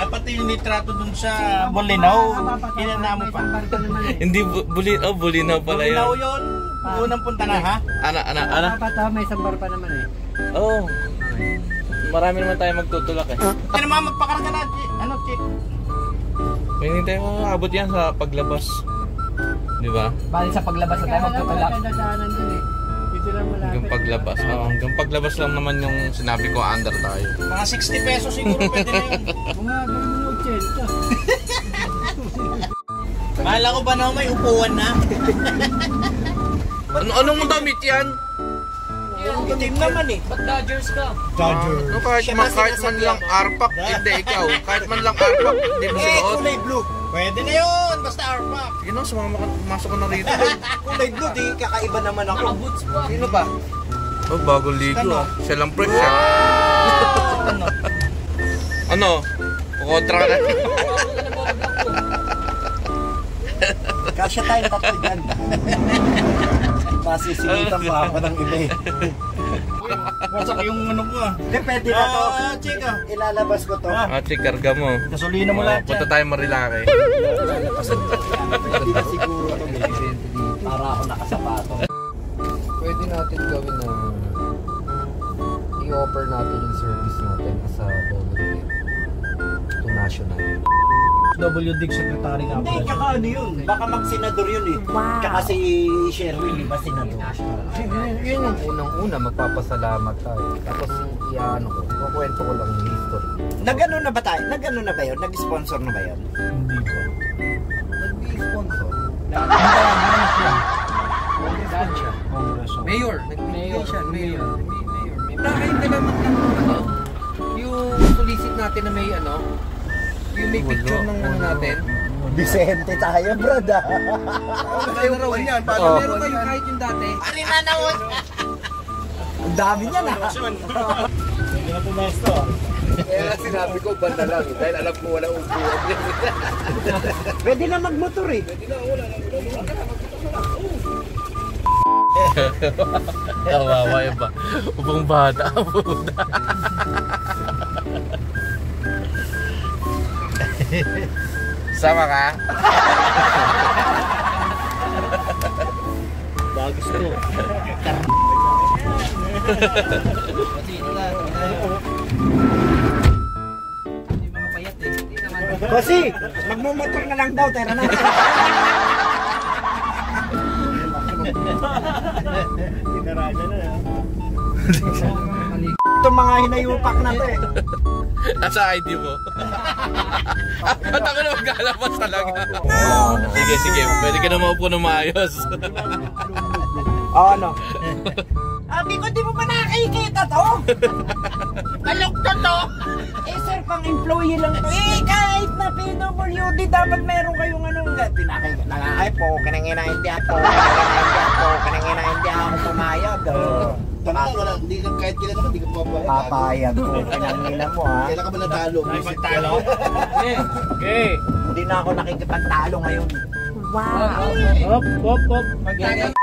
Ay, pati yung litrato dun sa Bulinaw, kinana mo pa. Hindi, Bulinaw pala yun. Bulinaw yun, unang punta na ha? Ana? May isang bar pa naman eh. Oo. Marami naman tayo magtutulak eh. Kaya naman magpakarga na, ano, Chick? May hindi tayo makakabot yan sa paglabas. Di ba? Bali sa paglabas na tayo magtutulak. Hanggang paglabas. Hanggang paglabas lang naman yung sinabi ko under tayo. Mga 60 pesos siguro pwede na yun. Mga gawin mo 80. Mahal ko ba na may upuan na? Anong damit yan? Itim naman eh. Ba't Dodgers ka? Kahit man lang arpak, hindi ikaw. Kahit man lang arpak, hindi mo sinuot. Kulay blue. Pwede na yun, basta arpak. Sige na, sumasok ko na rito. Kulay blue, di kakaiba naman ako. Nakaboots pa. Sino ba? Oh, bagong ligo ah. Siya lang fresh siya. Ano? Kukontra ka na. Kasya tayo tatlo dyan. Masisilitan pa ako ng iba eh. Wasak yung ano ko ah. Hindi, pwede na to. Chika. Ilalabas ko to. Ate, karga mo. Gasolina mo lahat punta tayo Marilake. Pwede na siguro ito. Para ako nakasapato. Pwede natin gawin na i-offer natin yung service natin sa volunteer to national. WD secretary nga. Hindi, tsaka ano yun. Baka mag-senador yun eh. Wow. Tsaka si Sherwin, di ba senador? Yun yung unang-una, magpapasalamat tayo. Tapos kukwento ko lang yung history. Nag-ano na ba tayo? Nag-ano na ba yun? Nag-sponsor na ba yun? Hindi po. Nag-sponsor? Mayor. Nag-mayor siya. Mayor. Nakain ka naman ng yung solicit natin na may yung may picture ng natin. Vicente tayo, brad ah. Meron kayo kahit yung dati. Ano na naman? Ang dami niya na. Hindi na pumesto ah. Kaya sinabi ko, banda lang dahil alam ko wala upuan. Pwede na magmotor eh. Kawawa yun ba? Ubong bata. Sama ka? Bagis to. Kasi, magmumotor na lang daw, tera na. Tinaraja na. Itong mga hinayupak na to eh. Nasa ID mo. At ako na maglalabas talaga. Sige. Pwede ka na maupo na maayos. Ano? Abi ko, di mo pa nakikita to? Alok to? Eh sir, pang employee lang to. Eh kahit na PWD, dapat meron kayong pinakikita. Nakakay po, kananginaindihan po, kananginaindihan ako pumayag. Wala, hindi ka kahit kailan naman, hindi ka papayag. Papayag po, pinangina mo ha. Kailan ka ba natalo? Nakipagtalo? Okay. Hindi na ako nakikipagtalo ngayon. Wow! Hop. Magkakit.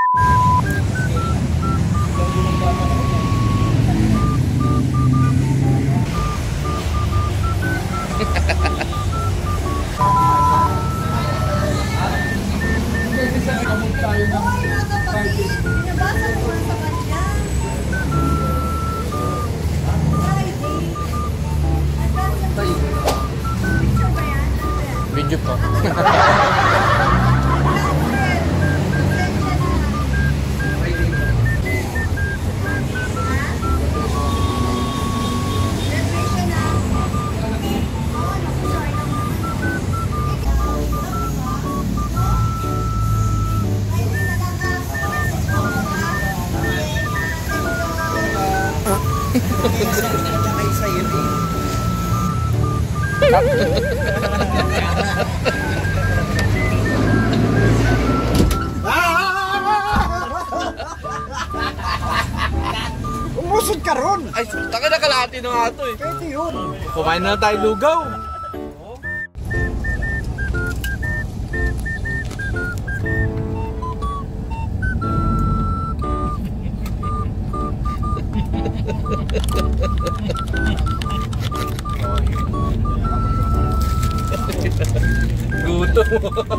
Video po. Umusod ka ron! Ay, taka na kalahati na nga ito eh. Pwede yun! Kumain na tayo lugaw. gusto mo.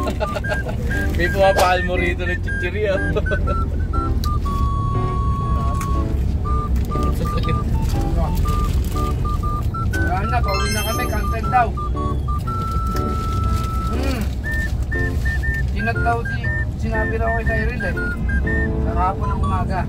May pumapahal mo rito ng chichirya. Wala na, pauwi na kami, cancel daw. Sinabi raw kay Cyril eh. Sa hapon ng umaga.